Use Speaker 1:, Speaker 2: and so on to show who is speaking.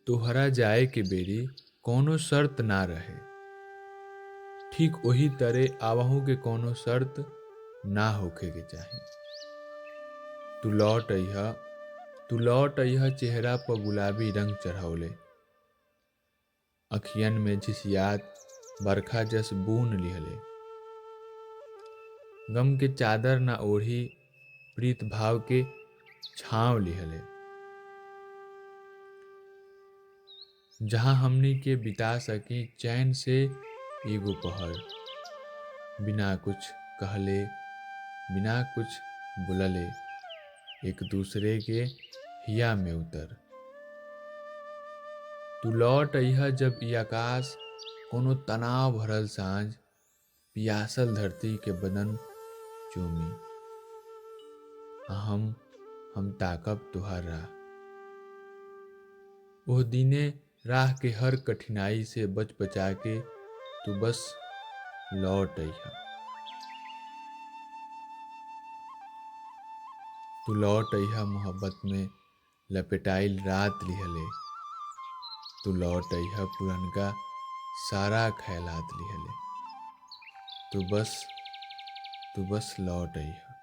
Speaker 1: तोहरा जाए के बेरी कौनो शर्त ना रहे, ठीक वही तरह आवहू के कौनो शर्त ना होखे के चाही। तू लौट अइहा, तू लौट अइहा चेहरा पर गुलाबी रंग चढ़ौले, अखियन में झिसियात बरखा जस बून लिहले। गम के चादर ना ओढ़ी प्रीत भाव के छाँव लिहले। जहाँ हमनी के बिता सकी चैन से एगो पहर, बिना कुछ कहले बिना कुछ बुलले एक दूसरे के हिया में उतर। तू लौट अइहा जब ई आकाश कोनो तनाव भरल सांझ पियासल धरती के बदन चूमी। आ हम ताकब तुहार राह, ओह दिने राह के हर कठिनाई से बच बचा के तू बस लौट अइहा। तू लौट अइहा मोहब्बत में लपेटाइल रात लिहले, तू लौट अइहा पुरनका सारा ख्यालात लिहले। तू बस लौट अइहा।